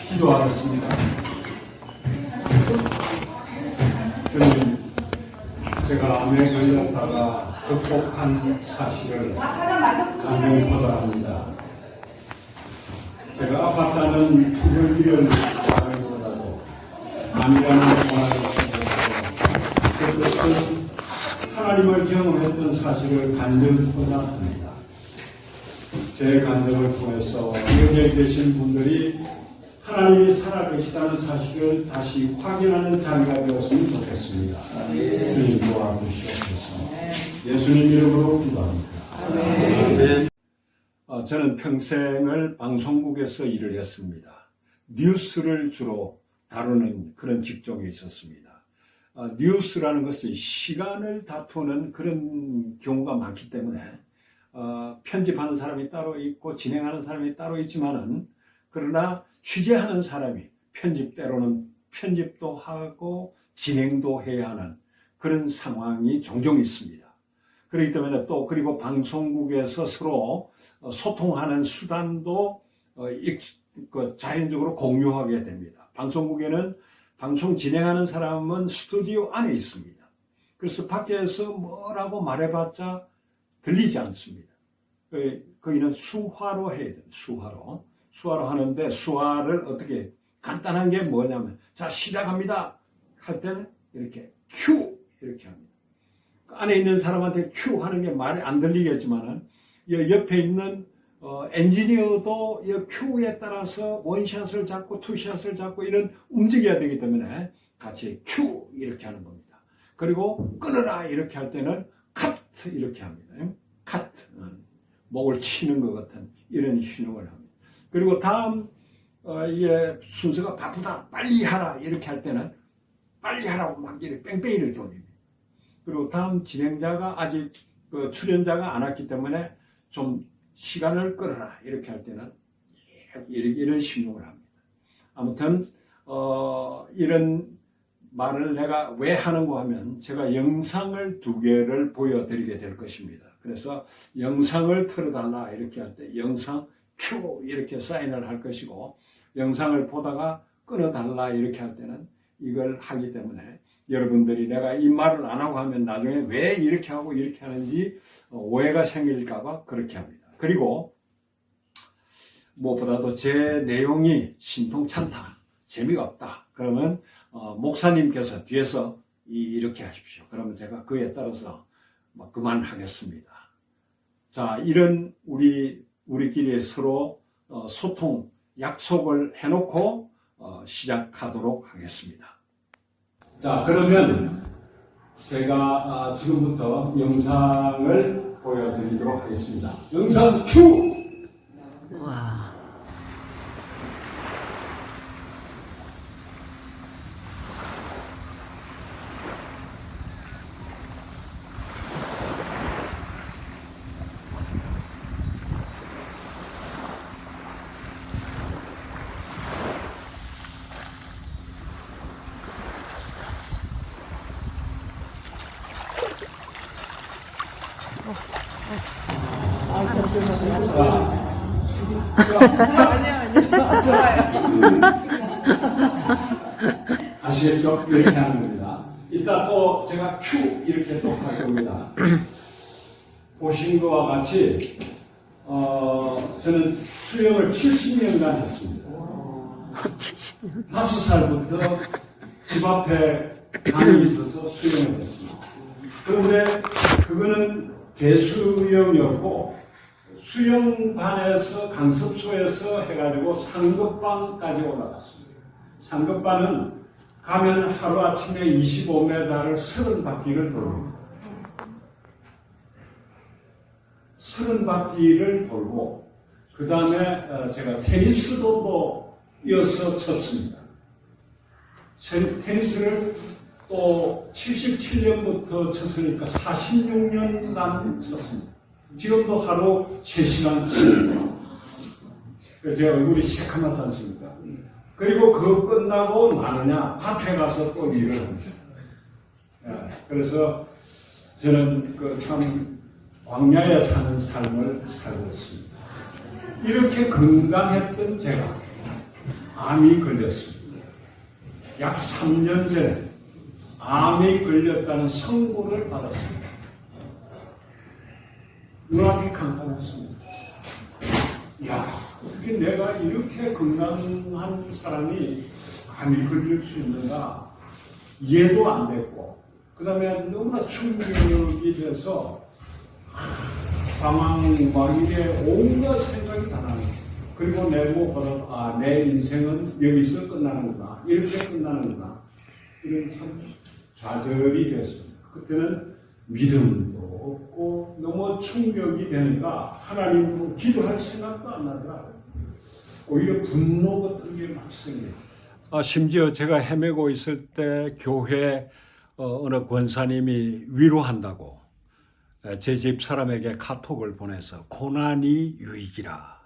기도하겠습니다. 주님, 제가 암에 걸렸다가 극복한 사실을 간절히 고백합니다. 제가 아팠다는 투별비를 말하기보다도 암이라는 전화를 그것은 하나님을 경험했던 사실을 간절히 고백합니다. 제 간절을 통해서 여기에 계신 분들이 하나님이 살아계시다는 사실을 다시 확인하는 자리가 되었으면 좋겠습니다. 주님 도와주시옵소서. 예수님 이름으로 기도합니다. 저는 평생을 방송국에서 일을 했습니다. 뉴스를 주로 다루는 그런 직종에 있었습니다. 뉴스라는 것은 시간을 다투는 그런 경우가 많기 때문에 편집하는 사람이 따로 있고 진행하는 사람이 따로 있지만은 그러나 취재하는 사람이 때로는 편집도 하고 진행도 해야 하는 그런 상황이 종종 있습니다. 그렇기 때문에 또 그리고 방송국에서 서로 소통하는 수단도 자연적으로 공유하게 됩니다. 방송국에는 방송 진행하는 사람은 스튜디오 안에 있습니다. 그래서 밖에서 뭐라고 말해봤자 들리지 않습니다. 거기는 수화로 해야 돼요. 수화로 하는데 수화를 어떻게 간단한 게 뭐냐면 자 시작합니다 할 때는 이렇게 큐 이렇게 합니다. 안에 있는 사람한테 큐 하는 게 말이 안 들리겠지만은 옆에 있는 엔지니어도 이 큐에 따라서 원샷을 잡고 투샷을 잡고 이런 움직여야 되기 때문에 같이 큐 이렇게 하는 겁니다. 그리고 끊어라 이렇게 할 때는 카트 이렇게 합니다. 카트 목을 치는 것 같은 이런 신용을 합니다. 그리고 다음 순서가 바쁘다 빨리 하라 이렇게 할 때는 빨리 하라고 막 이렇게 뺑뺑이를 돌립니다. 그리고 다음 진행자가 아직 출연자가 안 왔기 때문에 좀 시간을 끌어라 이렇게 할 때는 이런 신용을 합니다. 아무튼 이런 말을 내가 왜 하는가 하면 제가 영상을 2개를 보여드리게 될 것입니다. 그래서 영상을 틀어달라 이렇게 할 때 영상 큐 이렇게 사인을 할 것이고 영상을 보다가 끊어달라 이렇게 할 때는 이걸 하기 때문에 여러분들이 내가 이 말을 안 하고 하면 나중에 왜 이렇게 하고 이렇게 하는지 오해가 생길까봐 그렇게 합니다. 그리고 무엇보다도 제 내용이 신통찮다, 재미가 없다. 그러면 목사님께서 뒤에서 이렇게 하십시오. 그러면 제가 그에 따라서 그만하겠습니다. 자, 이런 우리끼리 서로 소통, 약속을 해놓고 시작하도록 하겠습니다. 자, 그러면 제가 지금부터 영상을 보여드리도록 하겠습니다. 영상 큐! 와. 아시겠죠? 이렇게 하는 겁니다. 이따 또 제가 큐 이렇게 또 할 겁니다. 보신 것과 같이 저는 수영을 70년간 했습니다. 5살부터 집 앞에 강이 있어서 수영을 했습니다. 그런데 그거는 대수영이었고 수영반에서 강습소에서 해가지고 상급반까지 올라갔습니다. 상급반은 가면 하루아침에 25m를 30바퀴를 돌립니다. 30바퀴를 돌고 그 다음에 제가 테니스도 또 이어서 쳤습니다. 테니스를 또 77년부터 쳤으니까 46년간 쳤습니다. 지금도 하루 3시간 칩니다. 그래서 제 얼굴이 시커멓지 않습니까? 그리고 그거 끝나고 나느냐 밭에 가서 또 일을 합니다. 그래서 저는 참 광야에 사는 삶을 살고 있습니다. 이렇게 건강했던 제가 암이 걸렸습니다. 약 3년 전에 암이 걸렸다는 선고를 받았습니다. 눈앞이 캄캄했습니다. 야, 어떻게 내가 이렇게 건강한 사람이 암이 걸릴 수 있는가 이해도 안 됐고, 그 다음에 너무나 충격이 돼서 방황 막일에 온갖 생각이 다 나는 거예요. 그리고 내가 내 인생은 여기서 끝나는구나, 이렇게 끝나는구나, 이런 참 좌절이 됐습니다. 그때는 믿음도 없고 너무 충격이 되니까 하나님으로 기도할 생각도 안 나더라고요. 오히려 분노 같은 게 막 생겨요. 심지어 제가 헤매고 있을 때 교회 어느 권사님이 위로한다고 제 집 사람에게 카톡을 보내서 고난이 유익이라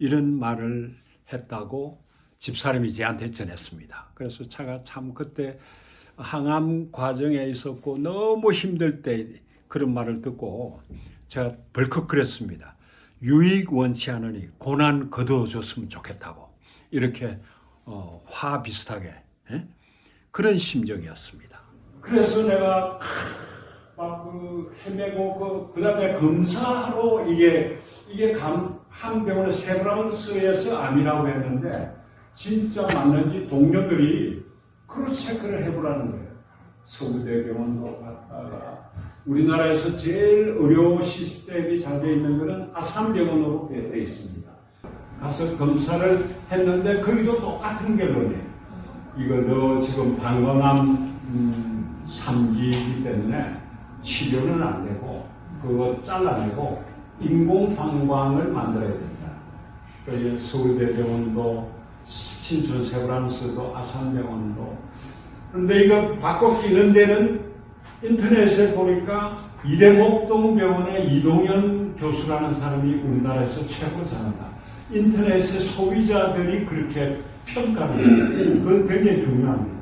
이런 말을 했다고 집사람이 저한테 전했습니다. 그래서 제가 참 그때 항암 과정에 있었고 너무 힘들 때 그런 말을 듣고 제가 벌컥 그랬습니다. 유익 원치 않으니 고난 거두어줬으면 좋겠다고, 이렇게 화 비슷하게 그런 심정이었습니다. 그래서 내가 막 헤매고 그다음에 검사하러 이게 한 병원에 세브란스에서 암이라고 했는데 진짜 맞는지 동료들이 크로스 체크를 해보라는 거예요. 서울대병원도 갔다가 우리나라에서 제일 의료 시스템이 잘 되어 있는 것은 아산병원으로 되어 있습니다. 가서 검사를 했는데 거기도 똑같은 결론이에요. 이거 너 지금 방광암 3기이기 때문에 치료는 안 되고 그거 잘라내고 인공방광을 만들어야 된다. 그래서 서울대병원도 신촌 세브란스도 아산병원도. 그런데 이거 바꿔 끼는 데는 인터넷에 보니까 이대목동병원의 이동현 교수라는 사람이 우리나라에서 최고 잘한다. 인터넷의 소비자들이 그렇게 평가를 해요. 그건 굉장히 중요합니다.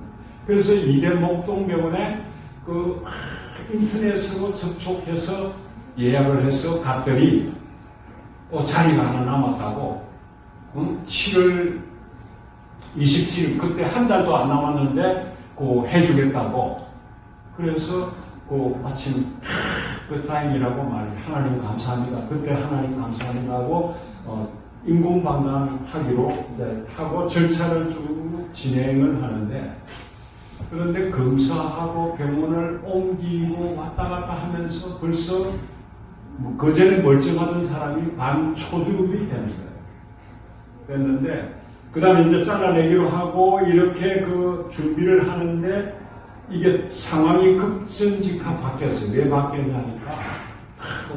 그래서 이대목동병원에 인터넷으로 접촉해서 예약을 해서 갔더니 자리가 하나 남았다고 7월 27일 그때 한 달도 안 남았는데 해주겠다고. 그래서 마침 다행이라고 하나님 감사합니다. 그때 하나님 감사합니다 하고 인공방광 하기로 이제 하고 절차를 쭉 진행을 하는데, 그런데 검사하고 병원을 옮기고 왔다 갔다 하면서 벌써 그전에 멀쩡하던 사람이 반초주름이 되는 거예요. 됐는데 그 다음에 이제 잘라내기로 하고 이렇게 준비를 하는데 이게 상황이 급전직하 바뀌었어요. 왜 바뀌었냐니까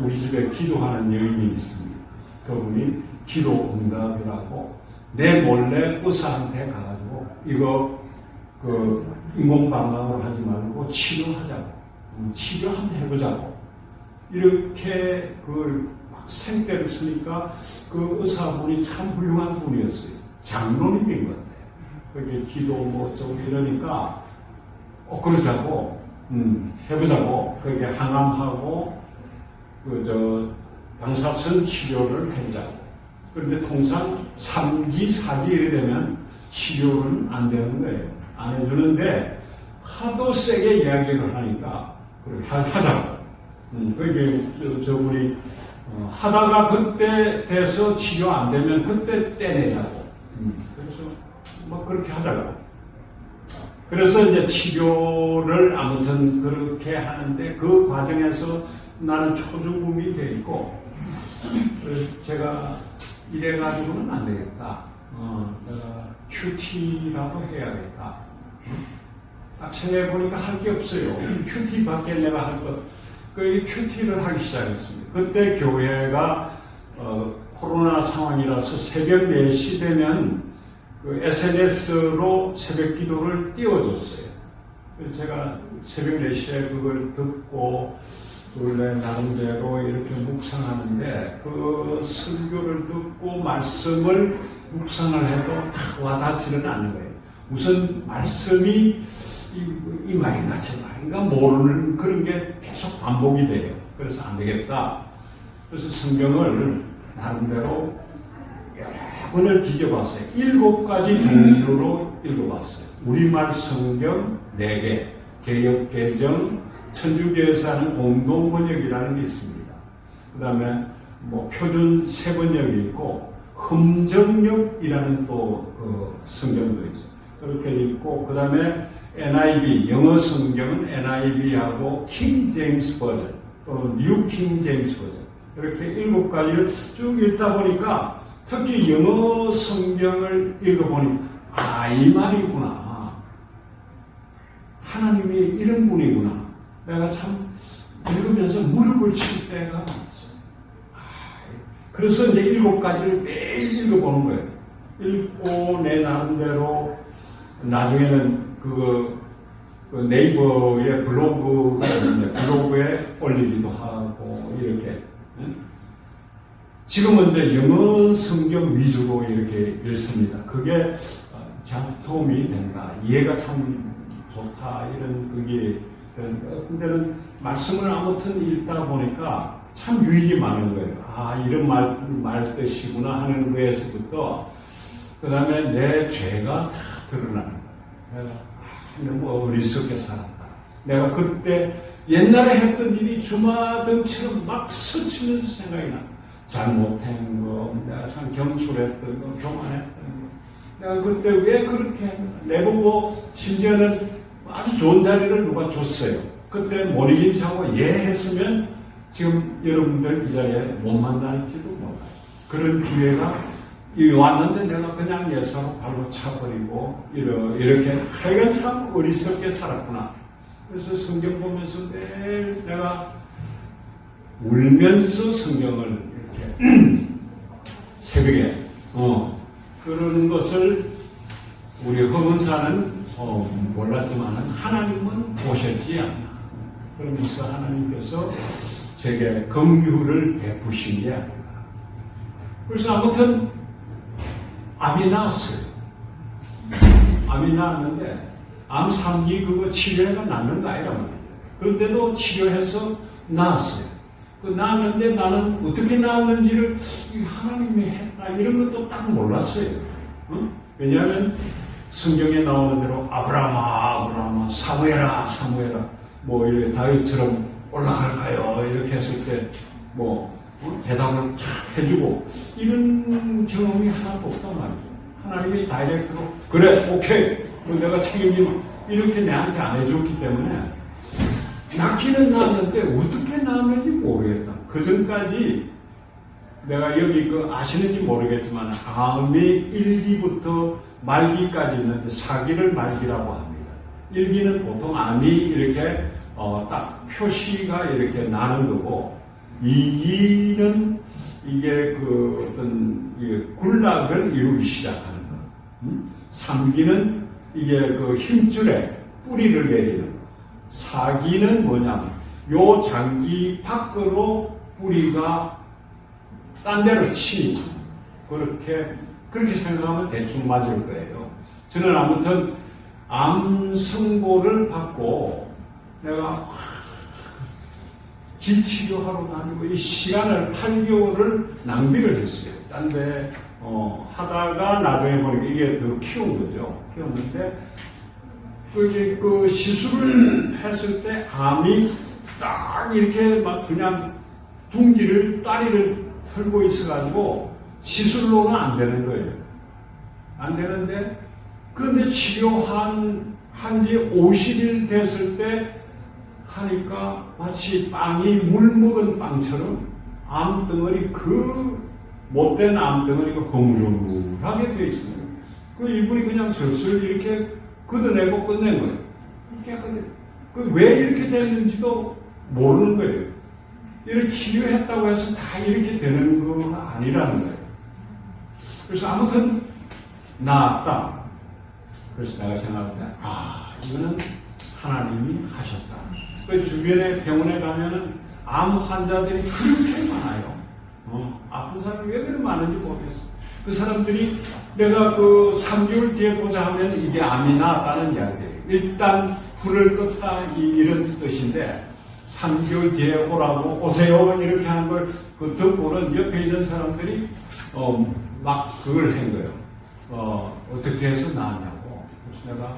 우리 집에 기도하는 여인이 있습니다. 그분이 기도 응답이라고 내 몰래 의사한테 가가지고 이거 인공방광으로 하지 말고 치료하자고, 치료 한번 해보자고, 이렇게 그걸 막 생떼를 쓰니까 그 의사분이 참 훌륭한 분이었어요. 장로님인 것 같아요. 그게 기도 어쩌고 이러니까 그러자고, 해보자고, 그게 항암하고 방사선 치료를 해보자고. 그런데 통상 3기, 4기 이래 되면 치료는 안 되는 거예요. 안 해주는데 하도 세게 이야기를 하니까 하자고. 그게 저분이 하다가 그때 돼서 치료 안 되면 그때 떼내자고. 그래서 그렇게 하자고. 그래서 이제 치료를 아무튼 그렇게 하는데 그 과정에서 나는 초중금이 돼 있고, 제가 이래가지고는 안 되겠다. 내가 큐티라도 해야겠다. 딱 생각해보니까 할 게 없어요. 큐티밖에 내가 할 것. 그 큐티를 하기 시작했습니다. 그때 교회가 코로나 상황이라서 새벽 4시 되면 SNS로 새벽 기도를 띄워줬어요. 그래서 제가 새벽 4시에 그걸 듣고 원래 나름대로 이렇게 묵상하는데 그 설교를 듣고 말씀을 묵상을 해도 딱 와닿지는 않는 거예요. 우선 말씀이 이 말인가 저 말인가 모르는 그런 게 계속 반복이 돼요. 그래서 안 되겠다. 그래서 성경을 나름대로 여러 그걸 뒤져봤어요. 7가지 종류로 읽어봤어요. 우리말 성경 4개, 개역 개정, 천주교에서 하는 공동 번역이라는 게 있습니다. 그 다음에 뭐 표준 세번역이 있고 흠정역이라는 또 성경도 있어요. 그렇게 있고 그 다음에 NIV 영어 성경은 NIV하고 킹 제임스 버전 또는 뉴 킹 제임스 버전 이렇게 7가지를 쭉 읽다 보니까 특히 영어 성경을 읽어보니 이 말이구나. 하나님이 이런 분이구나. 내가 참 읽으면서 무릎을 칠 때가 많았어요. 그래서 이제 7가지를 매일 읽어보는 거예요. 읽고 내 나름대로 나중에는 그 네이버에 블로그가 있는데 블로그에 올리기도 하고 이렇게 지금은 이제 영어 성경 위주로 이렇게 읽습니다. 그게 참 도움이 된다. 이해가 참 좋다. 이런 그게 근데는 말씀을 아무튼 읽다 보니까 참 유익이 많은 거예요. 이런 말 뜻이구나 하는 거에서부터 그 다음에 내 죄가 다 드러나는 거예요. 내가 너무 어리석게 살았다. 내가 그때 옛날에 했던 일이 주마등처럼 막 스치면서 생각이 나. 잘못한 거, 내가 참 경솔했던 거, 교만했던 거. 내가 그때 왜 그렇게 했나. 내보고 심지어는 아주 좋은 자리를 누가 줬어요. 그때 못 이긴 사고 했으면 지금 여러분들 이 자리에 못 만날지도 몰라요. 그런 기회가 왔는데 내가 그냥 예사로 발로 차버리고 이렇게 하여간 참 어리석게 살았구나. 그래서 성경 보면서 매일 내가 울면서 성경을 이렇게 새벽에 그런 것을 우리 허근사는 몰랐지만 하나님은 보셨지 않나. 그러면서 하나님께서 제게 긍휼을 베푸신 게 아닌가. 그래서 아무튼 암이 나왔어요. 암이 나왔는데 암 3기 그거 치료가 낫는 거 아니란 말이에요. 그런데도 치료해서 나았어요. 나았는데 나는 어떻게 나았는지를 하나님이 했다 이런 것도 딱 몰랐어요. 왜냐하면 성경에 나오는 대로 아브라함아 사무엘아 뭐 이렇게 다윗처럼 올라갈까요? 이렇게 했을 때 뭐 대답을 쫙 해주고 이런 경험이 하나도 없단 말이죠. 하나님이 다이렉트로 그래 오케이 내가 책임지면 이렇게 내한테 안 해줬기 때문에 낳기는 낳았는데 어떻게 낳았는지 모르겠다. 그 전까지 내가 여기 아시는지 모르겠지만 암이 1기부터 말기까지 있는데 4기를 말기라고 합니다. 1기는 보통 암이 이렇게 딱 표시가 이렇게 나는 거고 2기는 이게 어떤 군락을 이루기 시작하는 거. 3기는 이게 힘줄에 뿌리를 내리는 거. 4기는 뭐냐면 요 장기 밖으로 뿌리가 딴 데로 치니까 그렇게 생각하면 대충 맞을 거예요. 저는 아무튼 암 선고를 받고 내가 길치료하러 다니고 이 시간을 8개월을 낭비를 했어요. 딴 데 하다가 나중에 보니까 이게 더 키운 거죠. 키웠는데 그 시술을 했을 때 암이 딱 이렇게 막 그냥 다리를 털고 있어가지고 시술로는 안 되는 거예요. 안 되는데 그런데 치료한 지 50일 됐을 때 하니까 마치 빵이 물 먹은 빵처럼 암덩어리 못된 암덩어리가 허물허물하게 되어 있습니다. 이분이 그냥 젖을 이렇게 걷어내고 끝낸 거예요. 왜 이렇게 됐는지도 모르는 거예요. 이렇게 치료했다고 해서 다 이렇게 되는 건 아니라는 거예요. 그래서 아무튼 나았다. 그래서 내가 생각할 때 이거는 하나님이 하셨다. 주변에 병원에 가면은 암 환자들이 그렇게 많아요. 아픈 사람이 왜 그렇게 많은지 모르겠어. 그 사람들이 내가 3개월 뒤에 보자 하면 이게 암이 나았다는 이야기예요. 일단 불을 껐다 이런 뜻인데 3개월 뒤에 오라고 오세요 이렇게 하는 걸 듣고는 옆에 있는 사람들이 막 그걸 한 거예요. 어떻게 해서 나왔냐고. 그래서 내가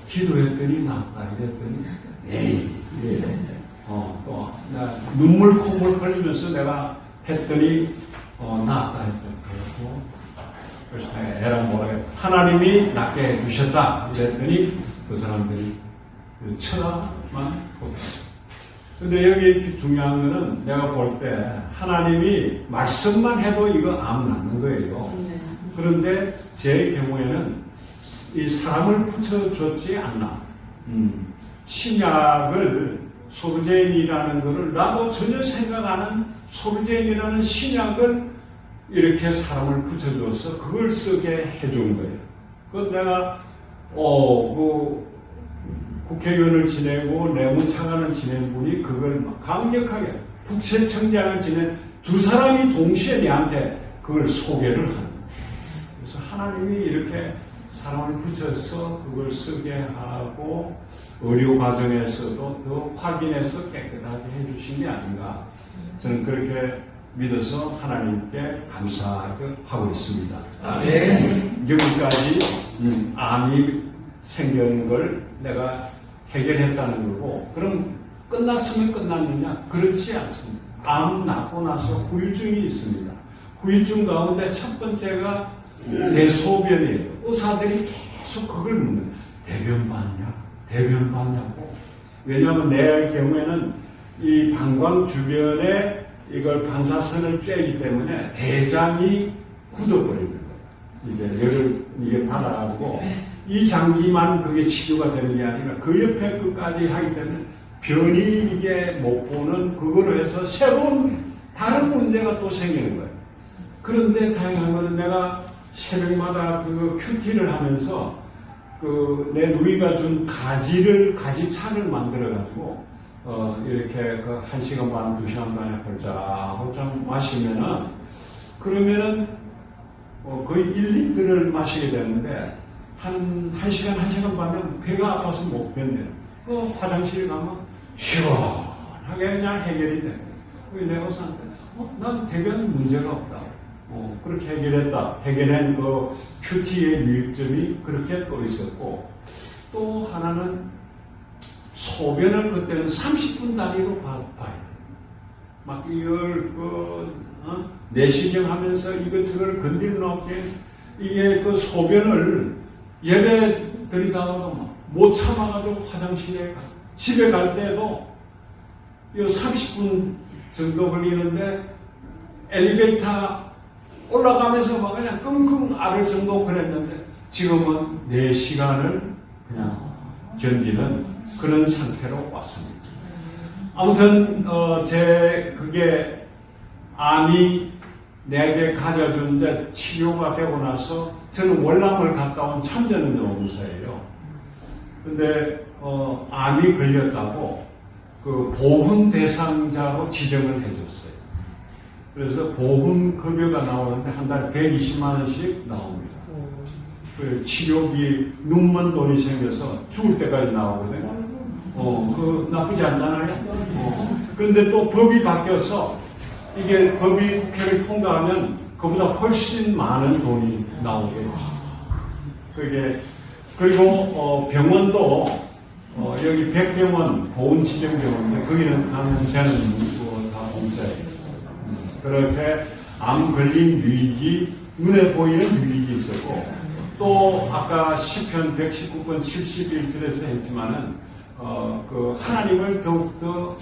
기도했더니 나왔다 이랬더니 에이 이래. 또 나 눈물 콧물 흘리면서 내가 했더니 나왔다 했더니 그래서 애랑 뭐라 해 하나님이 낫게 해주셨다 이랬더니 그 사람들이 그 천하만 보다. 근데 여기 중요한 거는 내가 볼 때 하나님이 말씀만 해도 이거 암 낫는 거예요. 그런데 제 경우에는 이 사람을 붙여줬지 않나. 신약을 소르제인이라는 거를 나도 전혀 생각 안 한 소르제인이라는 신약을 이렇게 사람을 붙여줘서 그걸 쓰게 해준 거예요. 그 내가 그 국회의원을 지내고 내무차관을 지낸 분이 그걸 막 강력하게 국세청장을 지낸 두 사람이 동시에 내한테 그걸 소개를 하는 거예요. 그래서 하나님이 이렇게 사람을 붙여서 그걸 쓰게 하고 의료 과정에서도 더 확인해서 깨끗하게 해주신 게 아닌가. 저는 그렇게 믿어서 하나님께 감사하고 있습니다. 아멘. 여기까지 암이 생기는 걸 내가 해결했다는 거고, 그럼 끝났으면 끝났느냐? 그렇지 않습니다. 암 낳고 나서 후유증이 있습니다. 후유증 가운데 첫 번째가 대소변이에요. 의사들이 계속 그걸 묻는 대변 봤냐? 대변 봤냐고. 왜냐하면 내 경우에는 이 방광 주변에 이걸 방사선을 쬐기 때문에 대장이 굳어버리는 거예요. 이게 열을 이게 받아가지고 이 장기만 그게 치료가 되는 게 아니라 그 옆에 끝까지 하기 때문에 변이 이게 못 보는 그거로 해서 새로운 다른 문제가 또 생기는 거예요. 그런데 다행한 거는 내가 새벽마다 그 큐티를 하면서 그 내 누이가 준 가지차를 만들어가지고 이렇게 그 1시간 반, 2시간 반에 홀짝 마시면은 그러면은 거의 1리터를 마시게 되는데 한 1시간, 1시간 반은 배가 아파서 못 견뎌요. 화장실 가면 시원하게 그냥 해결이 돼요. 내가 의사한테 난 대변 문제가 없다. 그렇게 해결했다. 해결한 그 큐티의 유익점이 그렇게 또 있었고, 또 하나는 소변을 그때는 30분 단위로 봐야 돼요. 막 이걸 내시경 하면서 이것저것 건드려 놓게 이게 그 소변을 예배 드리다가도 못 참아가지고 화장실에 집에 갈 때도 이 30분 정도 걸리는데 엘리베이터 올라가면서 막 그냥 끙끙 앓을 정도 그랬는데 지금은 4시간을 그냥 견디는 그런 상태로 왔습니다. 아무튼 그게 암이 내게 가져준 이제 치료가 되고 나서 저는 월남을 갔다 온 참전용사예요. 근데 암이 걸렸다고 그 보훈 대상자로 지정을 해줬어요. 그래서 보훈 급여가 나오는데 한 달에 120만 원씩 나옵니다. 그 치료비 눈먼 돈이 생겨서 죽을 때까지 나오거든요. 그 나쁘지 않잖아요. 그런데 또 법이 바뀌어서 이게 법이 국회를 통과하면 그보다 훨씬 많은 돈이 나오게 됩니다. 그게 그리고 병원도 여기 백병원 보훈지정병원인데 거기는 저는 다 공짜예요. 그렇게 암 걸린 유익이 눈에 보이는 유익이 있었고, 또 아까 시편 119편 71절에서 했지만은 그 하나님을 더욱더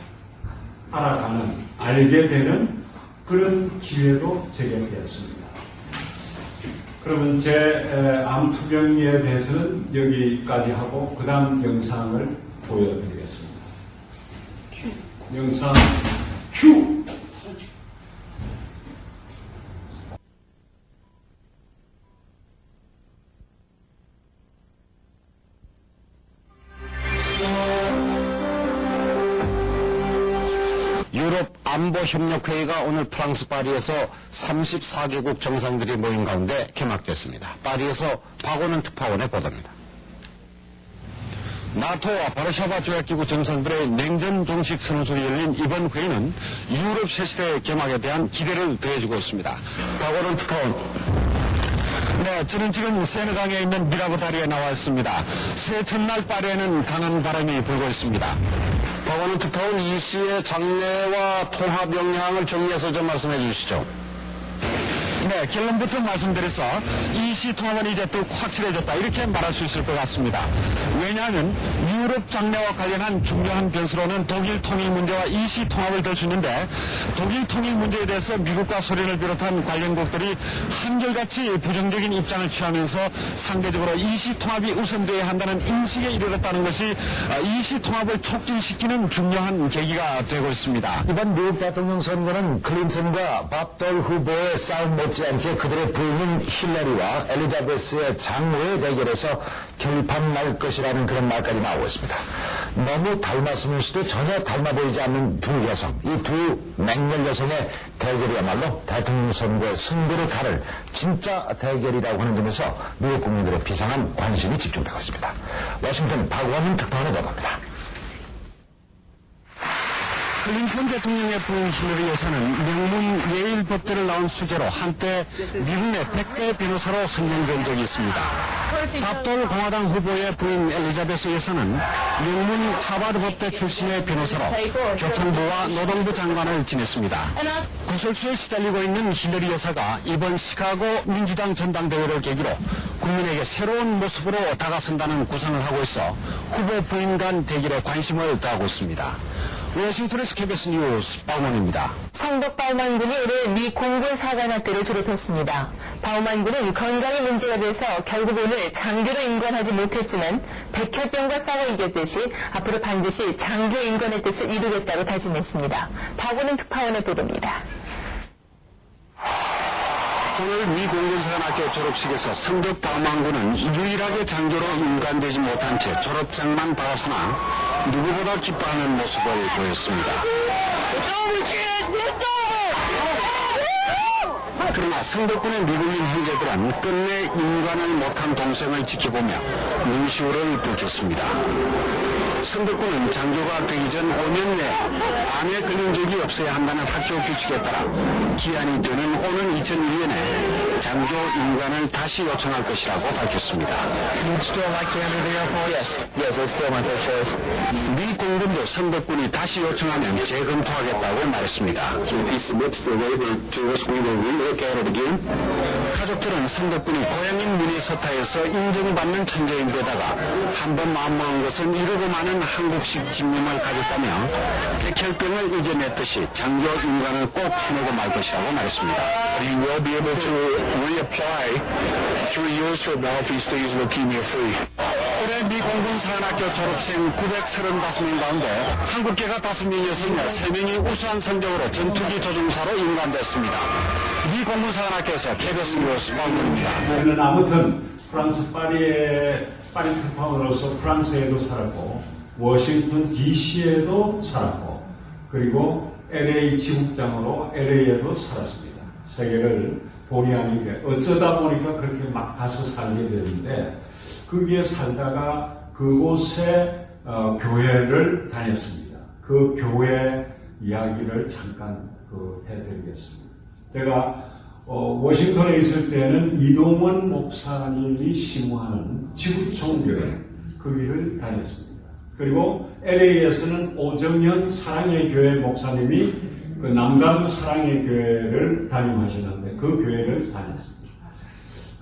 알게 되는 그런 기회도 제게 되었습니다. 그러면 제 암 투병에 대해서는 여기까지 하고 그 다음 영상을 보여드리겠습니다. 영상 큐! 유럽 안보협력회의가 오늘 프랑스 파리에서 34개국 정상들이 모인 가운데 개막됐습니다. 파리에서 박원은 특파원의 보도입니다. 나토와 바르샤바 조약기구 정상들의 냉전 종식 선언서에 열린 이번 회의는 유럽 새 시대의 개막에 대한 기대를 더해주고 있습니다. 박원은 특파원. 네, 저는 지금 세느강에 있는 미라보 다리에 나와 있습니다. 새해 첫날 파리에는 강한 바람이 불고 있습니다. 박원순 특파원 이 씨의 장래와 통합 역량을 정리해서 좀 말씀해 주시죠. 네, 결론부터 말씀드려서 이 시 통합은 이제 또 확실해졌다 이렇게 말할 수 있을 것 같습니다. 왜냐하면 유럽 장래와 관련한 중요한 변수로는 독일 통일 문제와 이 시 통합을 들 수 있는데 독일 통일 문제에 대해서 미국과 소련을 비롯한 관련국들이 한결같이 부정적인 입장을 취하면서 상대적으로 이 시 통합이 우선돼야 한다는 인식에 이르렀다는 것이 이 시 통합을 촉진시키는 중요한 계기가 되고 있습니다. 이번 미국 대통령 선거는 클린턴과 밥돌 후보의 싸움 못지않게 그들의 부인인 힐러리와 엘리자베스의 장외 대결에서 결판 날 것이라는 그런 말까지 나오고 있습니다. 너무 닮았으면서도 전혀 닮아 보이지 않는 두 여성, 이 두 맹렬 여성의 대결이야말로 대통령 선거의 승부를 가를 진짜 대결이라고 하는 점에서 미국 국민들의 비상한 관심이 집중되고 있습니다. 워싱턴 박원순 특파원의 보도입니다. 클린턴 대통령의 부인 힐러리 여사는 명문 예일 법대를 나온 수재로 한때 미국 내 100대 변호사로 선정된 적이 있습니다. 밥돌 공화당 후보의 부인 엘리자베스 여사는 명문 하버드 법대 출신의 변호사로 교통부와 노동부 장관을 지냈습니다. 구설수에 시달리고 있는 힐러리 여사가 이번 시카고 민주당 전당대회를 계기로 국민에게 새로운 모습으로 다가선다는 구상을 하고 있어 후보 부인 간 대결에 관심을 더하고 있습니다. 워싱턴에서 KBS 뉴스 박원입니다. 성덕 바우만 군이 올해 미 공군 사관학교를 졸업했습니다. 바우만 군은 건강이 문제가 돼서 결국 오늘 장교로 임관하지 못했지만 백혈병과 싸워 이겼듯이 앞으로 반드시 장교 임관의 뜻을 이루겠다고 다짐했습니다. 박원은 특파원의 보도입니다. 오늘 미 공군사관학교 졸업식에서 성덕 바우만 군은 유일하게 장교로 임관되지 못한 채 졸업장만 받았으나 누구보다 기뻐하는 모습을 보였습니다. 그러나 성덕군의 미국인 형제들은 끝내 임관을 못한 동생을 지켜보며 눈시울을 붉혔습니다. 성덕군은 장교가 되기 전 5년 내 암에 걸린 적이 없어야 한다는 학교 규칙에 따라 기한이 되는 오는 2001년에 장교 임관을 다시 요청할 것이라고 밝혔습니다. 미 공군도 성덕군이 다시 요청하면 재검토하겠다고 말했습니다. 가족들은 성덕군이 고향인 미네소타에서 인정받는 천재인데다가 한 번 마음먹은 것은 이루고 마는 한국식 집념을 가졌다며 백혈병을 이겨냈듯이 장교 임관을 꼭 해내고 말 것이라고 말했습니다. You will be able to reapply 3 years from now if he stays leukemia free. 올해 미 공군 사관학교 졸업생 935명 가운데 한국계가 5명이었으며 3명이 우수한 성적으로 전투기 조종사로 임관됐습니다. 미 공군 사관학교에서 KBS 뉴스 박원입니다. 저는 아무튼 프랑스 파리 특파원으로서 프랑스에도 살았고 워싱턴 DC에도 살았고 그리고 LA 지국장으로 LA에도 살았습니다. 세계를 본의 아니게 어쩌다 보니까 그렇게 막 가서 살게 되는데 거기에 살다가 그곳에 교회를 다녔습니다. 그 교회 이야기를 잠깐 해드리겠습니다. 제가 워싱턴에 있을 때는 이동원 목사님이 심무하는 지구촌교회 거기를 다녔습니다. 그리고 LA에서는 오정현 사랑의 교회 목사님이 그 남가주 사랑의 교회를 담임하시는데 그 교회를 다녔습니다.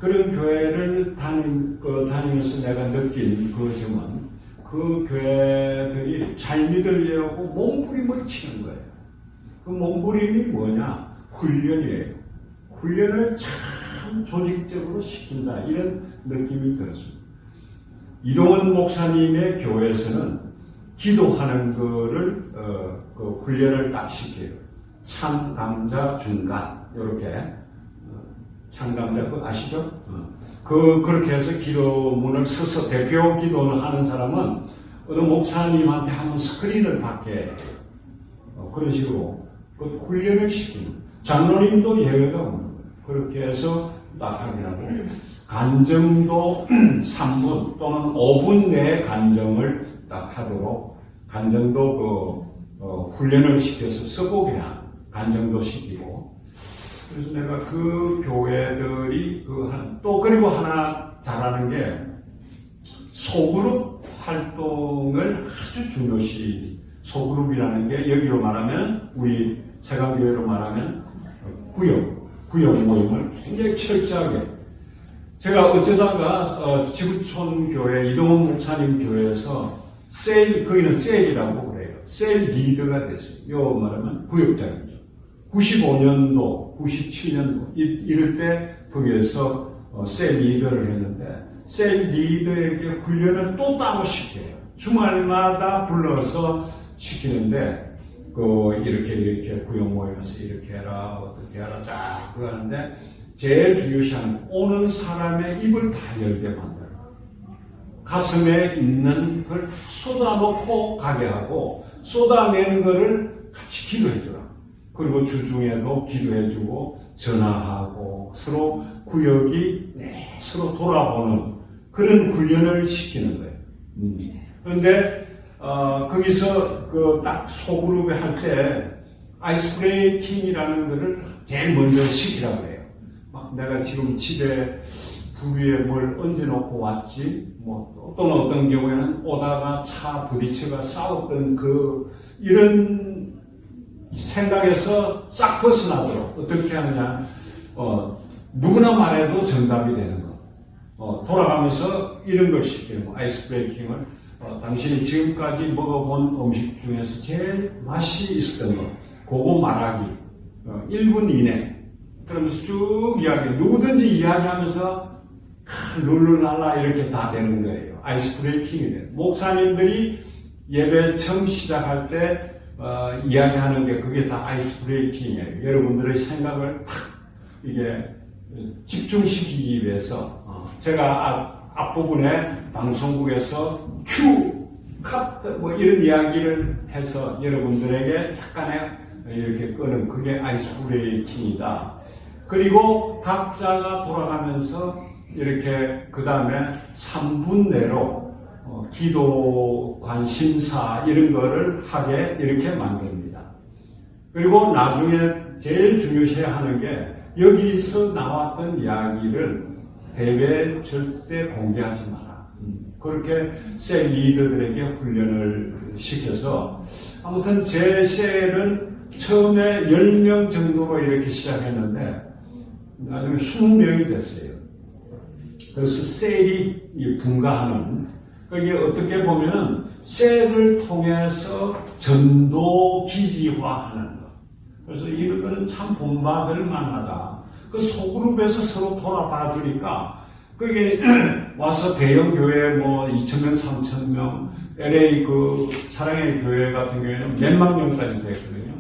그런 교회를 다니면서 내가 느낀 그 점은 그 교회들이 잘 믿으려고 몸부림을 치는 거예요. 그 몸부림이 뭐냐? 훈련이에요. 훈련을 참 조직적으로 시킨다 이런 느낌이 들었습니다. 이동원 목사님의 교회에서는 기도하는 거를 그 훈련을 딱 시켜요. 참감자 중간 이렇게 참감자 그거 아시죠? 그렇게 해서 기도문을 써서 대표 기도를 하는 사람은 어느 목사님한테 한번 스크린을 받게 해요. 그런 식으로 그 훈련을 시키는 장로님도 예외가 없는 거예요. 그렇게 해서 딱 하게 하고 간정도 3분 또는 5분 내에 간정을 딱 하도록 간정도 훈련을 시켜서 써보게 한 간정도 시키고 그래서 내가 그 교회들이 또 그리고 하나 잘하는 게 소그룹 활동을 아주 중요시, 소그룹이라는 게 여기로 말하면 우리 세강교회로 말하면 구역 모임을 굉장히 철저하게. 제가 어쩌다가 지구촌 교회 이동훈 목사님 교회에서 거기는 셀이라고 그래요. 셀 리더가 됐어요. 요 말하면 구역장이죠. 95년도, 97년도 이럴 때 거기에서 셀 리더를 했는데 셀 리더에게 훈련을 또 따로 시켜요. 주말마다 불러서 시키는데 이렇게 구역 모임에서 이렇게 해라, 어떻게 해라, 쫙 그러는데 제일 중요시하는 오는 사람의 입을 다 열게 만들어. 가슴에 있는 걸 쏟아놓고 가게 하고 쏟아낸 거를 같이 기도해주라. 그리고 주중에도 기도해주고 전화하고 서로 구역이 서로 돌아보는 그런 훈련을 시키는 거예요. 그런데 거기서 딱 소그룹에 할 때 아이스 브레이킹이라는 거를 제일 먼저 시키라고 해요. 막 내가 지금 집에 불 위에 뭘 얹어놓고 왔지, 어떤 경우에는 오다가 차 부딪혀가 싸웠던 이런 생각에서 싹 벗어나도록 어떻게 하느냐, 누구나 말해도 정답이 되는 거. 돌아가면서 이런 걸 시키는 거, 아이스 브레이킹을. 당신이 지금까지 먹어본 음식 중에서 제일 맛이 있었던 거, 그거 말하기. 1분 이내. 그러면서 쭉 누구든지 이야기하면서 룰루랄라 이렇게 다 되는 거예요. 아이스 브레이킹이 돼요. 목사님들이 예배 처음 시작할 때 이야기하는 게 그게 다 아이스 브레이킹이에요. 여러분들의 생각을 탁 이게 집중시키기 위해서 제가 앞부분에 방송국에서 컷 이런 이야기를 해서 여러분들에게 약간의 이렇게 끄는 그게 아이스 브레이킹이다. 그리고 각자가 돌아가면서 이렇게 그 다음에 3분 내로 기도, 관심사 이런 거를 하게 이렇게 만듭니다. 그리고 나중에 제일 중요시해야 하는 게 여기서 나왔던 이야기를 대회에 절대 공개하지 마라. 그렇게 셀 리더들에게 훈련을 시켜서 아무튼 제 셀은 처음에 10명 정도로 이렇게 시작했는데 나중에 20명이 됐어요. 그래서 셀이 분가하는, 그게 어떻게 보면은 셀을 통해서 전도 기지화하는 것. 그래서 이런 거는 참 본받을 만하다. 그 소그룹에서 서로 돌아봐 주니까 그게 와서 대형 교회 2,000명, 3,000명, LA 사랑의 교회 같은 경우에는 몇만 명까지 됐거든요.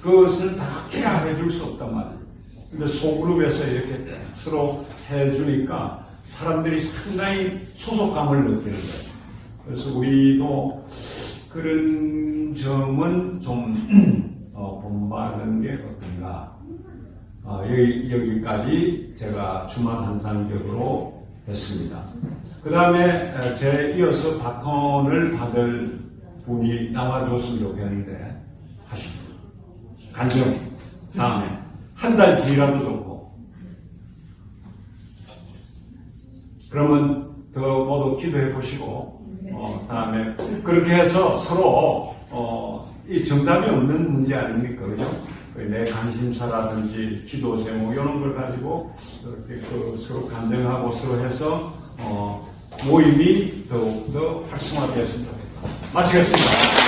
그것을 다 케어해 줄 수 없단 말이에요. 근데 소그룹에서 이렇게 서로 해주니까 사람들이 상당히 소속감을 느끼는 거예요. 그래서 우리도 그런 점은 좀 본받는 게 어떤가. 여기까지 제가 주말 한상격으로 했습니다. 그 다음에 제 이어서 바톤을 받을 분이 나와줬으면 좋겠는데 하십시오. 간증 다음에 한 달 뒤라도 좋고. 그러면 더 모두 기도해 보시고 다음에 그렇게 해서 서로 이 정답이 없는 문제 아닙니까, 그죠? 내 관심사라든지 기도 제목 이런 걸 가지고 이렇게 서로 간증하고 서로 해서 모임이 더욱더 활성화되었으면 좋겠다. 마치겠습니다.